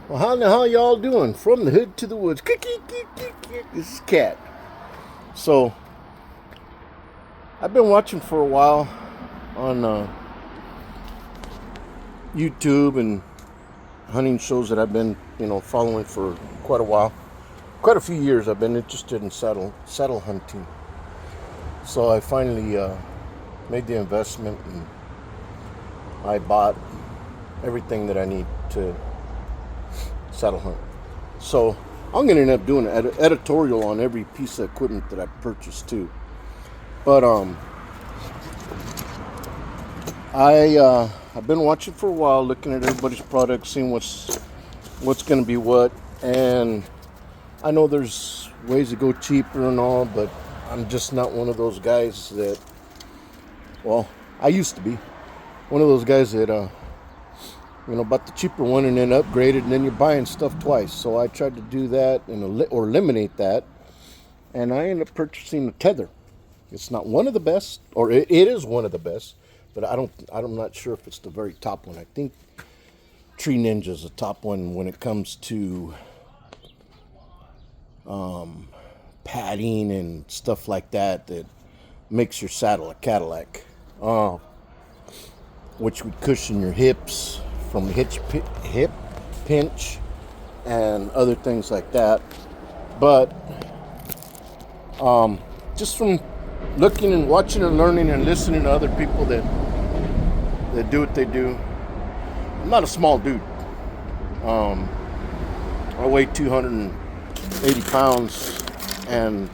Well, how y'all doing? From the hood to the woods. This is Cat. So, I've been watching for a while on YouTube and hunting shows that I've been, following for quite a while. Quite a few years I've been interested in saddle hunting. So I finally made the investment and I bought everything that I need to saddle hunt. So I'm going to end up doing an editorial on every piece of equipment that I purchased too. But I've been watching for a while, looking at everybody's products, seeing what's going to be what, and I know there's ways to go cheaper and all, but I'm just not one of those guys that, well, I used to be one of those guys that bought the cheaper one and then upgraded, and then you're buying stuff twice. So I tried to do that or eliminate that, and I ended up purchasing a tether. It's not one of the best, or it is one of the best, but I'm not sure if it's the very top one. I think Tree Ninja's the top one when it comes to padding and stuff like that makes your saddle a Cadillac, which would cushion your hips from hip pinch and other things like that. But just from looking and watching and learning and listening to other people that do what they do, I'm not a small dude. I weigh 280 pounds, and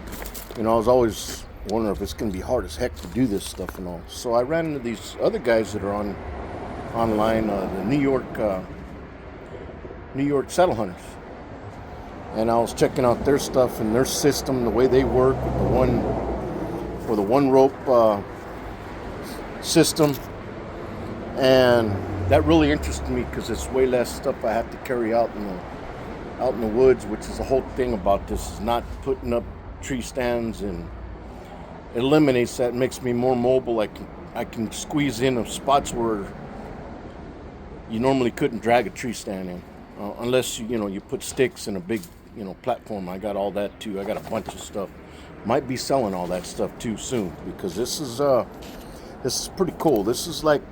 I was always wondering if it's going to be hard as heck to do this stuff and all. So I ran into these other guys that are online, the New York Saddle Hunters, and I was checking out their stuff and their system, the way they work with the one rope system, and that really interested me because it's way less stuff I have to carry out in the woods, which is the whole thing about this, is not putting up tree stands, and it eliminates that. It makes me more mobile. I can squeeze in spots where you normally couldn't drag a tree stand in, unless you put sticks in a big platform. I got all that too. I got a bunch of stuff. Might be selling all that stuff too soon, because this is pretty cool. This is like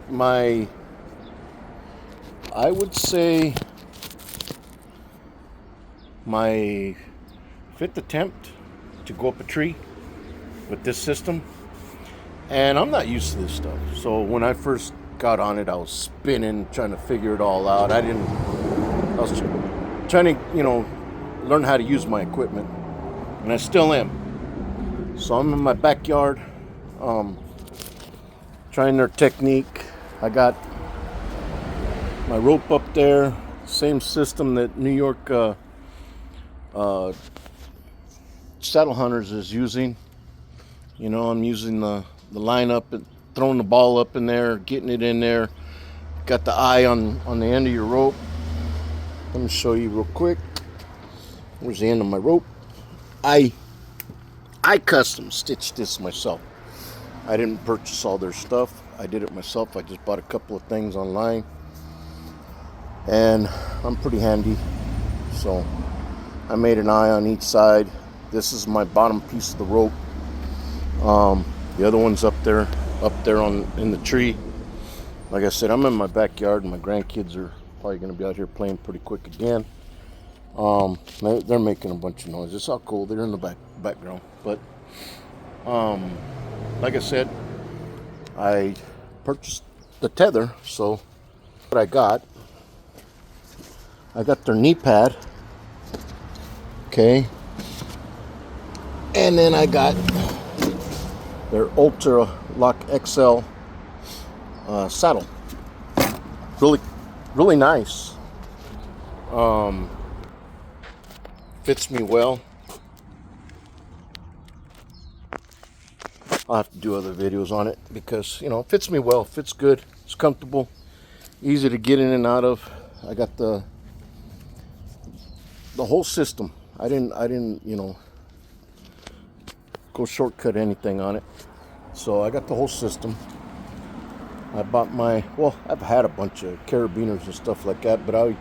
I would say my 5th attempt to go up a tree with this system, and I'm not used to this stuff. So when I first got on it, I was spinning, trying to figure it all out. I was trying to learn how to use my equipment, and I still am. So I'm in my backyard, trying their technique. I got my rope up there, same system that New York Saddle Hunters is using. I'm using the line up and throwing the ball up in there, getting it in there. Got the eye on the end of your rope. Let me show you real quick. Where's the end of my rope? I custom stitched this myself. I didn't purchase all their stuff. I did it myself. I just bought a couple of things online, and I'm pretty handy. So I made an eye on each side. This is my bottom piece of the rope. The other one's up there in the tree. Like I said, I'm in my backyard, and my grandkids are probably going to be out here playing pretty quick again. They're making a bunch of noise. It's all cool. They're in the background. But like I said, I purchased the tether. So what I got their knee pad. Okay. And then I got their Ultra Lock XL saddle. Really nice. Fits me well. I'll have to do other videos on it because it fits me well, fits good, it's comfortable, easy to get in and out of. I got the whole system. I didn't go shortcut anything on it. So I got the whole system. I bought I've had a bunch of carabiners and stuff like that, but I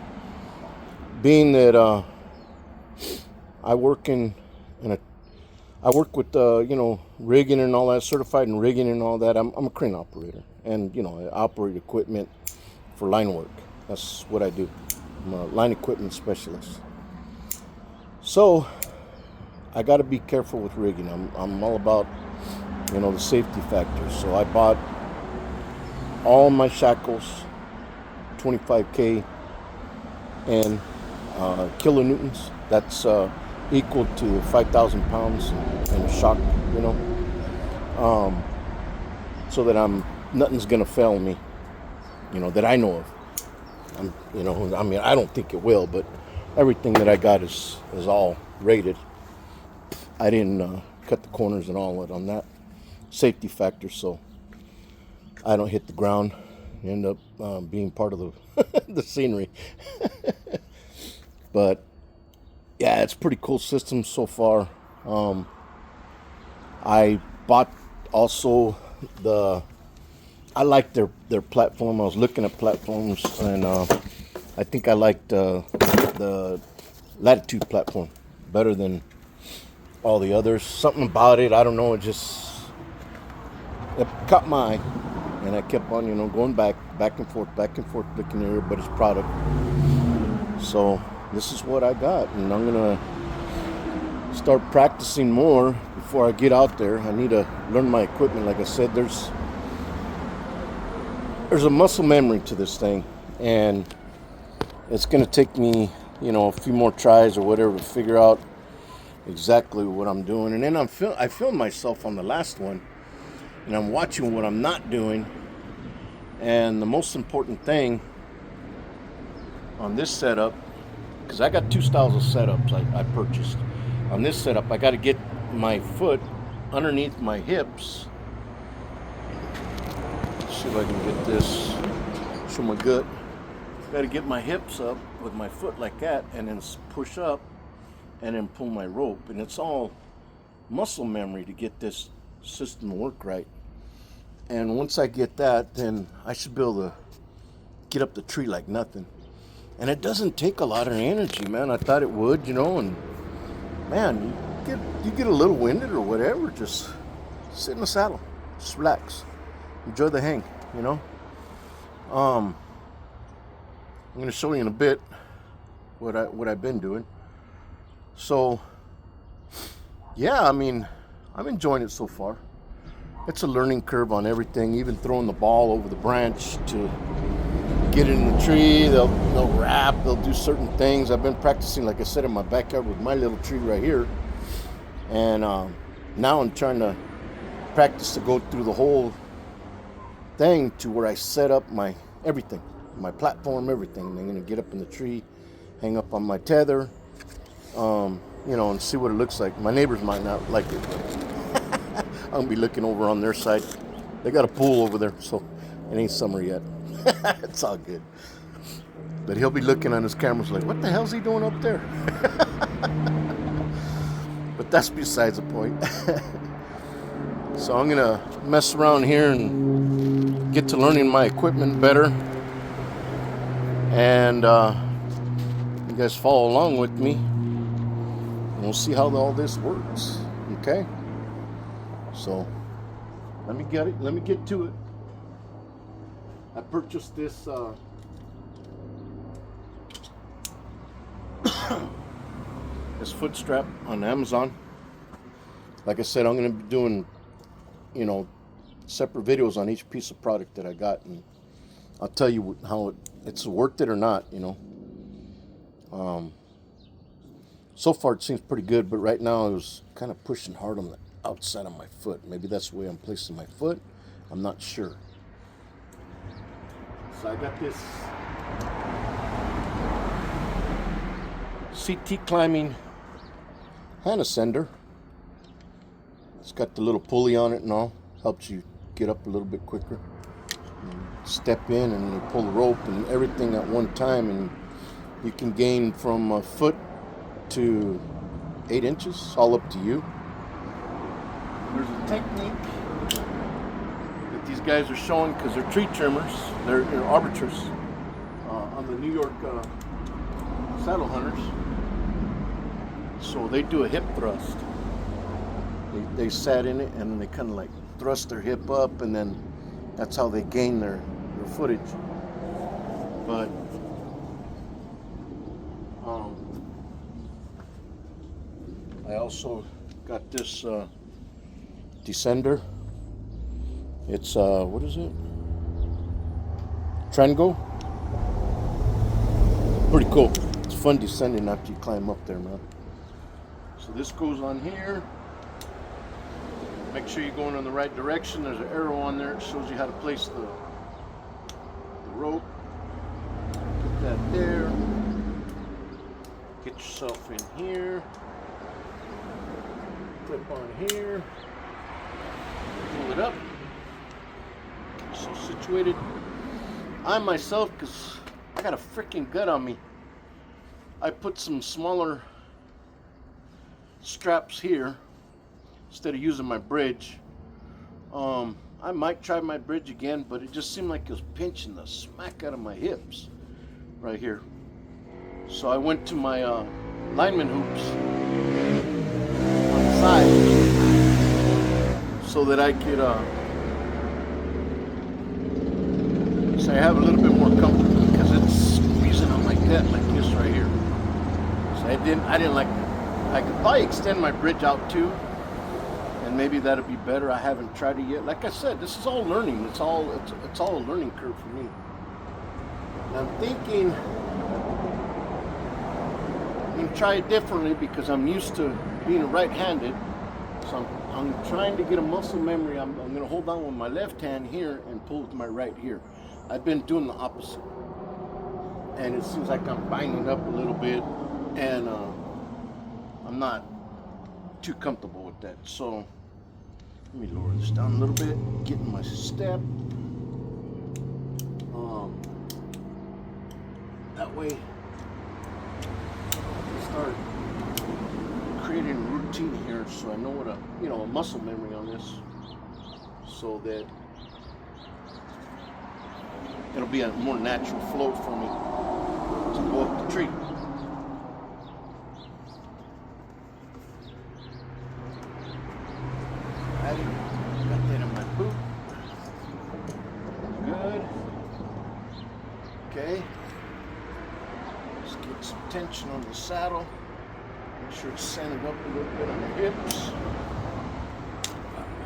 being that I work in a I work with rigging and all that, certified in rigging and all that. I'm a crane operator, and I operate equipment for line work. That's what I do. I'm a line equipment specialist. So I got to be careful with rigging. I'm all about the safety factors. So I bought all my shackles, 25K and kilonewtons. That's equal to 5,000 pounds in a shock, so that nothing's gonna fail me, that I know of. I don't think it will, but everything that I got is all rated. I didn't cut the corners and all on that safety factor, so I don't hit the ground, end up being part of the the scenery. But yeah, it's a pretty cool system so far. I bought also I liked their platform. I was looking at platforms, and I think I liked the Latitude platform better than all the others. Something about it, I don't know, it caught my eye, and I kept on, going back and forth, looking at everybody's product. So this is what I got, and I'm gonna start practicing more before I get out there. I need to learn my equipment. Like I said, there's a muscle memory to this thing, and it's gonna take me, a few more tries or whatever to figure out exactly what I'm doing. And then I filmed myself on the last one, and I'm watching what I'm not doing. And the most important thing on this setup, because I got two styles of setups I purchased. On this setup, I got to get my foot underneath my hips. Let's see if I can get this, show my gut. Got to get my hips up with my foot like that, and then push up, and then pull my rope. And it's all muscle memory to get this system to work right. And once I get that, then I should be able to get up the tree like nothing. And it doesn't take a lot of energy, man. I thought it would, and man, you get a little winded or whatever, just sit in the saddle, just relax, enjoy the hang, I'm going to show you in a bit what I've been doing. So yeah, I'm enjoying it so far. It's a learning curve on everything, even throwing the ball over the branch to get it in the tree. They'll wrap, they'll do certain things. I've been practicing, like I said, in my backyard with my little tree right here. And now I'm trying to practice to go through the whole thing to where I set up my everything, my platform, everything. I'm going to get up in the tree, hang up on my tether, and see what it looks like. My neighbors might not like it, but I'm going to be looking over on their side. They got a pool over there, so it ain't summer yet. It's all good. But he'll be looking on his cameras like, what the hell's he doing up there? But that's besides the point. So I'm going to mess around here and get to learning my equipment better. And you guys follow along with me. And we'll see how all this works. Okay? So let me get to it. I purchased this this foot strap on Amazon. Like I said, I'm going to be doing, separate videos on each piece of product that I got, and I'll tell you how it's worth it or not, So far it seems pretty good, but right now I was kind of pushing hard on the outside of my foot. Maybe that's the way I'm placing my foot. I'm not sure. So I got this CT climbing hand ascender. It's got the little pulley on it and all. Helps you get up a little bit quicker. And step in and you pull the rope and everything at one time, and you can gain from a foot to 8 inches. All up to you. There's a technique that these guys are showing, because they're tree trimmers, they're arbiters on the New York saddle hunters. So they do a hip thrust. They sat in it and then they kind of like thrust their hip up, and then that's how they gain their footage. But I also got this descender. It's what is it? Trengo. Pretty cool. It's fun descending after you climb up there, man. So this goes on here. Make sure you're going in the right direction. There's an arrow on there. It shows you how to place the rope. Put that there. Get yourself in here. Clip on here. Pull it up. So situated. I myself, because I got a freaking gut on me, I put some smaller straps here instead of using my bridge. I might try my bridge again, but it just seemed like it was pinching the smack out of my hips right here. So I went to my lineman hoops on the side so that I could so I have a little bit more comfort, because it's squeezing on my gut like this right here. So I didn't like. I could probably extend my bridge out too, and maybe that'll be better. I haven't tried it yet. Like I said, this is all learning. It's all a learning curve for me. And I'm thinking I'm gonna try it differently, because I'm used to being right-handed. So I'm trying to get a muscle memory. I'm gonna hold on with my left hand here and pull with my right here. I've been doing the opposite, and it seems like I'm binding up a little bit, and I'm not too comfortable with that. So let me lower this down a little bit, get in my step. That way I start creating a routine here, so I know what a muscle memory on this, so that it'll be a more natural flow for me to go up the tree. Got that in my boot. Good. Okay. Let's get some tension on the saddle. Make sure it's centered up a little bit on the hips.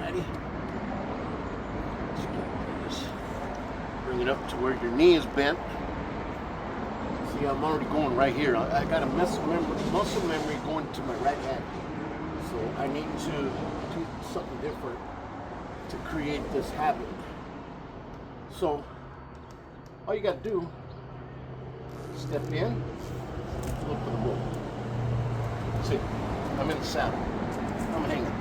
Alrighty. Let's get this. Bring it up to where your knee is bent. See, I'm already going right here. I got a muscle memory going to my right hand. So I need to do something different to create this habit. So all you got to do, step in, look for the rope. See, I'm in the saddle. I'm hanging.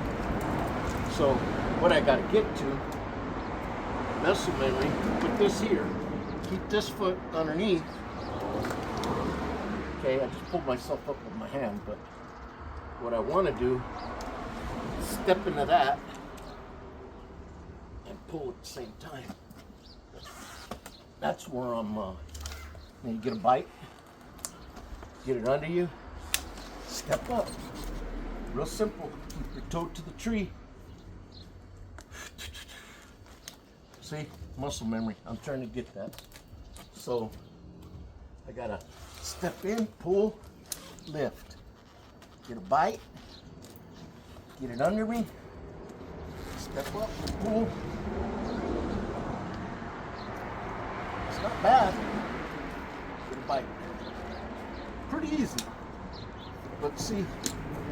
So what I got to get to, muscle memory, put this here, keep this foot underneath. Okay, I just pulled myself up with my hand, but what I want to do is step into that and pull at the same time. That's where I'm, you get a bite, get it under you, step up. Real simple, keep your toe to the tree. See, muscle memory, I'm trying to get that. So I gotta step in, pull, lift. Get a bite, get it under me, step up, pull. It's not bad. Get a bite. Pretty easy. But see,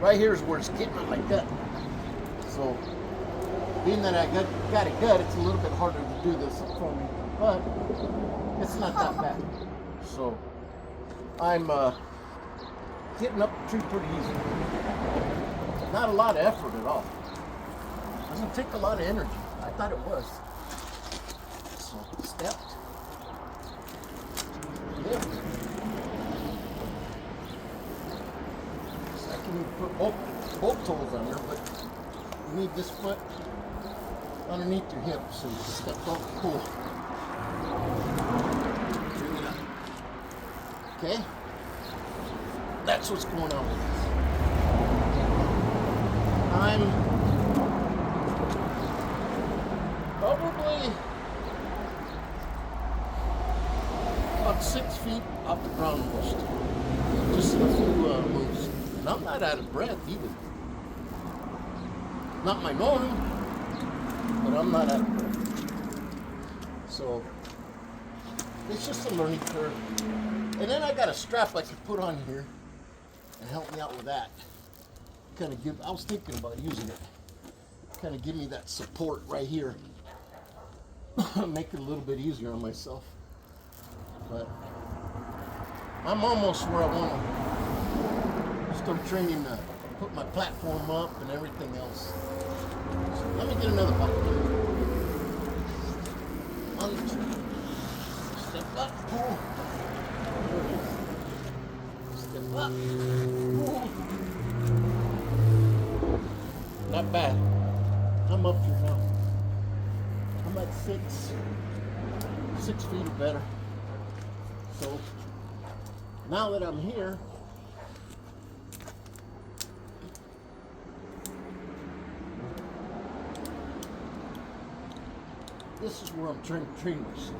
right here is where it's getting at my gut. So, being that I got a gut, it's a little bit harder to do this for me, but it's not that bad. So, I'm getting up the tree pretty easy. Not a lot of effort at all. Doesn't take a lot of energy. I thought it was. So, stepped. Lift. So I can even put both toes under, but you need this foot underneath your hip, so you step up, pull. Bring it up. Okay? that's what's going on with this. I'm probably about 6 feet off the ground most. Just a few moves. And I'm not out of breath either. Not my norm, but I'm not out of breath. So it's just a learning curve. And then I got a strap I could put on here and help me out with that. Kind of give, I was thinking about using it. Kind of give me that support right here. Make it a little bit easier on myself. But I'm almost where I want to start training to put my platform up and everything else. So let me get another bucket. 1, 2, step up, pull. Step up, pull. Not bad. I'm up here now. I'm at 6 feet or better. So now that I'm here, this is where I'm trying to train myself.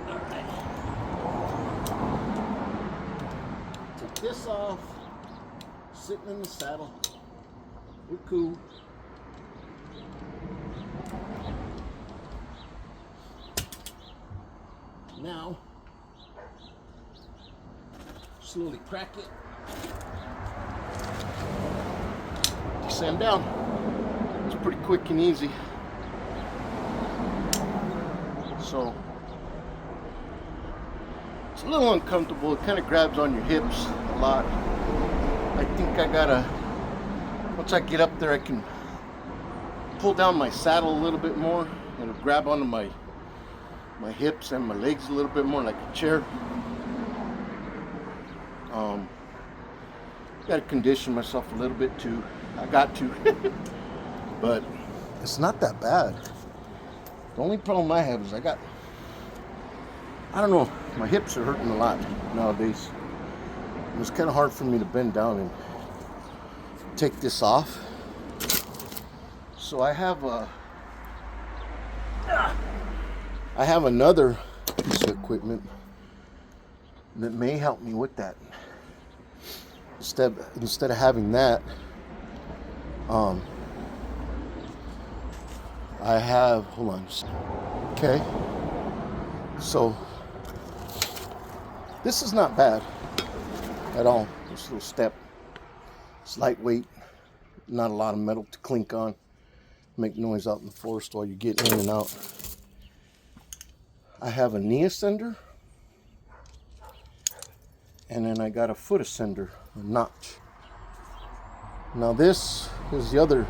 All right. Take this off. Sitting in the saddle. We're cool. Now, slowly crack it. Descend down. It's pretty quick and easy. So, it's a little uncomfortable. It kind of grabs on your hips a lot. I think I gotta, once I get up there, I can pull down my saddle a little bit more. It'll grab onto my hips and my legs a little bit more like a chair. Gotta condition myself a little bit too. I got to. But it's not that bad. The only problem I have is I don't know, my hips are hurting a lot nowadays. It's kind of hard for me to bend down and take this off. So I have another piece of equipment that may help me with that. Instead of having that, I have, hold on, okay. So this is not bad at all. This little step. It's lightweight, not a lot of metal to clink on, make noise out in the forest while you're getting in and out. I have a knee ascender, and then I got a foot ascender, a notch. Now this is the other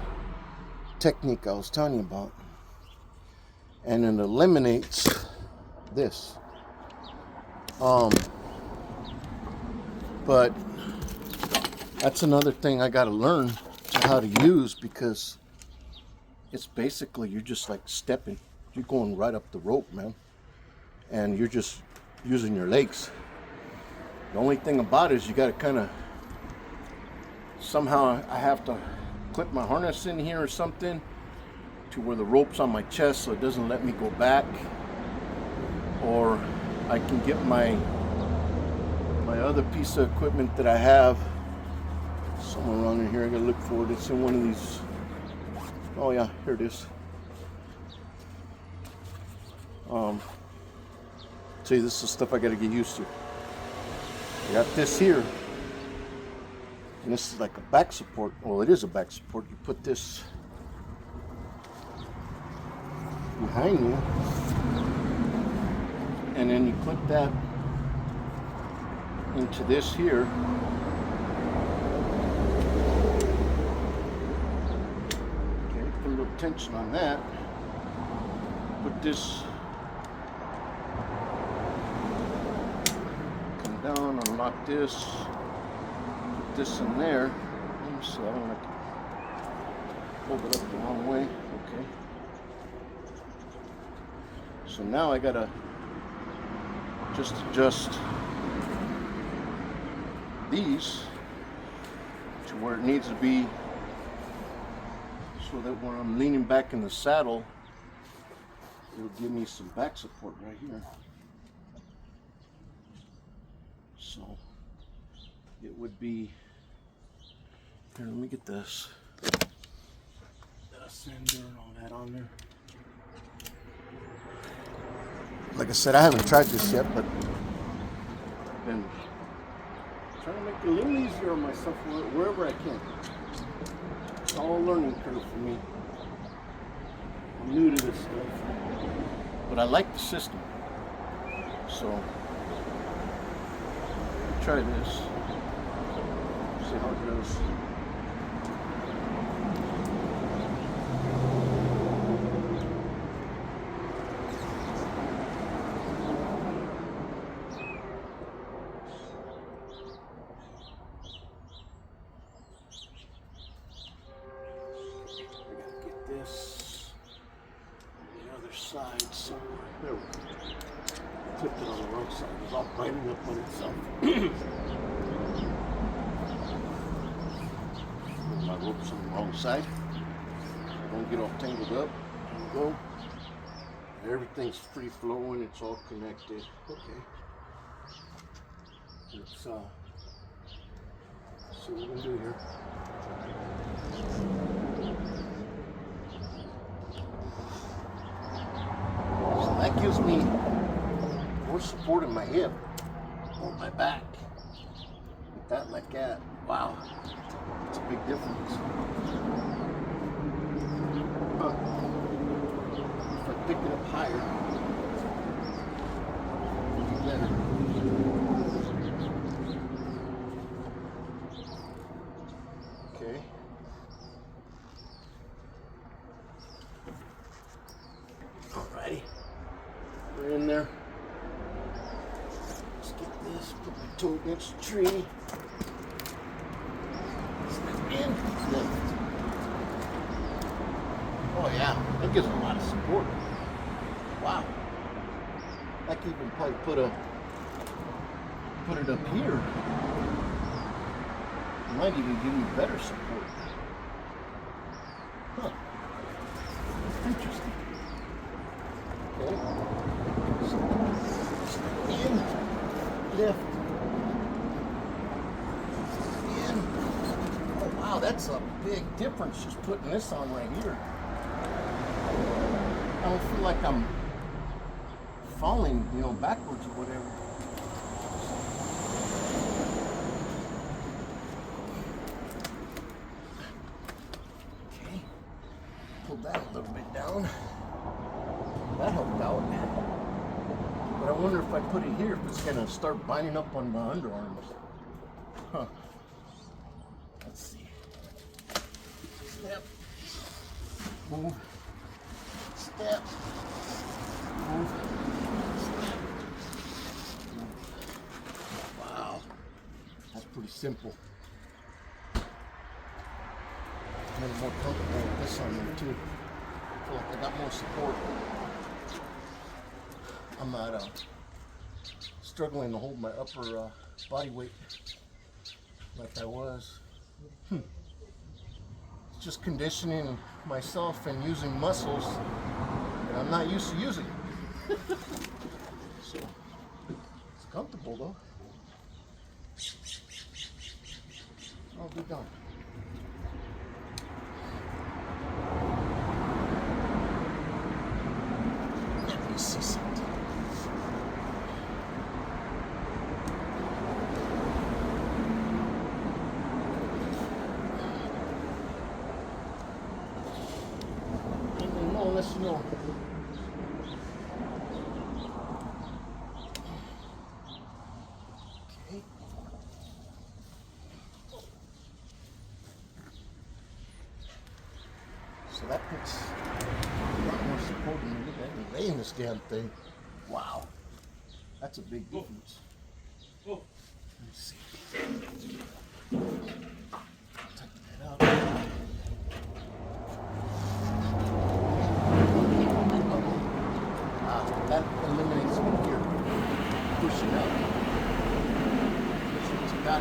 technique I was telling you about, and it eliminates this. But that's another thing I got to learn how to use, because it's basically, you're just like stepping. You're going right up the rope, man. And you're just using your legs. The only thing about it is you got to kind of, somehow I have to clip my harness in here or something to where the rope's on my chest so it doesn't let me go back. Or I can get my other piece of equipment that I have somewhere around in here. I gotta look for it. It's in one of these. Oh yeah, here it is. See, this is stuff I gotta get used to. I got this here, and this is like a back support. Well, it is a back support. You put this behind you, and then you clip that into this here. Okay, put a little tension on that. Put this, come down, unlock this, put this in there. Let me see, I don't want to hold it up the wrong way. Okay. So now I gotta just adjust these to where it needs to be, so that when I'm leaning back in the saddle, it'll give me some back support right here. So it would be, here, let me get this, the sender and all that on there. Like I said, I haven't tried this yet, but I've been trying to make it a little easier on myself wherever I can. It's all a learning curve for me. I'm new to this stuff, but I like the system. So try this, see how it goes. This on the other side somewhere. There we go. I clipped it on the wrong side. It was all biting up on itself. My rope's on the wrong side. Don't get all tangled up. There we go. Everything's free flowing. It's all connected. Okay. Let's see what we can do here. That gives me more support in my hip or my back. With that like that, wow, it's a big difference. If I pick it up higher, it'll be better. Okay. Alrighty. We're in there. Let's get this, put my toe against the tree. Step in, lift. Oh yeah, that gives a lot of support. Wow. I could even probably put it up here. It might even give me better support. Huh. Interesting. Okay. In, lift, in. Oh wow, that's a big difference just putting this on right here. I don't feel like I'm falling, backwards or whatever. Okay, pull that a little bit down. That helped out. But I wonder if I put it here, if it's gonna start binding up on my underarms. Huh. Let's see. Step. Move. Step. Move. Step. Move. Wow. That's pretty simple. I'm a little more comfortable with this on there too. I feel like I got more support. I'm not struggling to hold my upper body weight like I was. It's just conditioning myself and using muscles that I'm not used to using. So it's comfortable though. I'll be done. Let me see something. Unless you know. Okay. So that puts a lot more support in me. Look at me laying this damn thing. Wow. That's a big difference. Let me see. Tighten that up.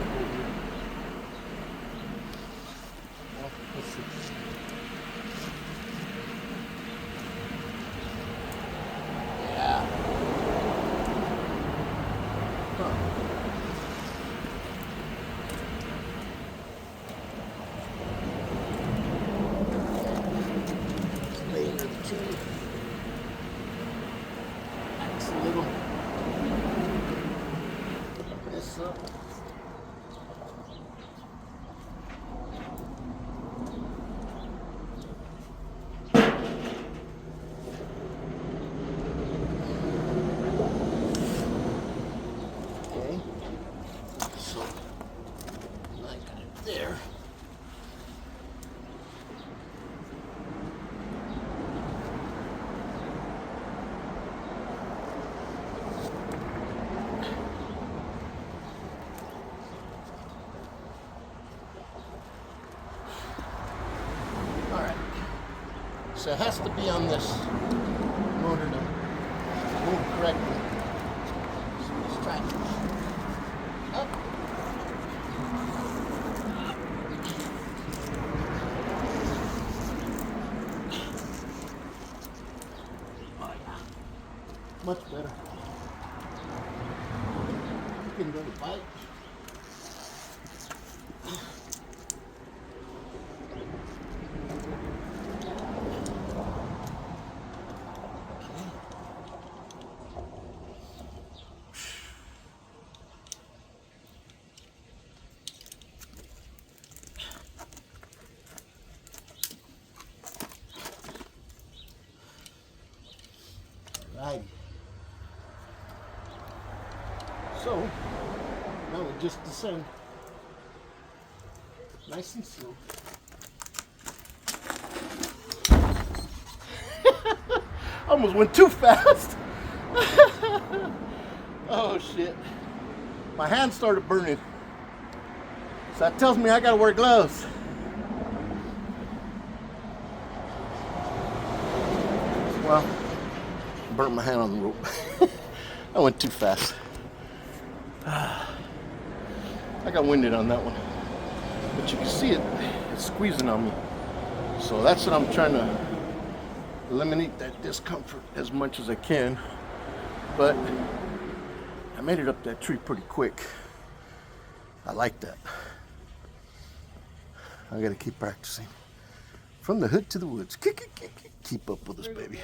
back over here. Well, let's see. Yeah. Huh. Let's lay under the tree. Axe a little. This up. Okay. So I got it there. So it has to be on this motor to move correctly. So let's try it. Up. Oh yeah. Much better. You can go to bike. Right. So now we just descend nice and slow. Almost went too fast. Oh shit. My hand started burning. So that tells me I gotta wear gloves. Well, burnt my hand on the rope. I went too fast. I got winded on that one. But you can see it's squeezing on me. So that's what I'm trying to eliminate, that discomfort as much as I can. But I made it up that tree pretty quick. I like that. I gotta keep practicing. From the hood to the woods. Keep up with us, baby.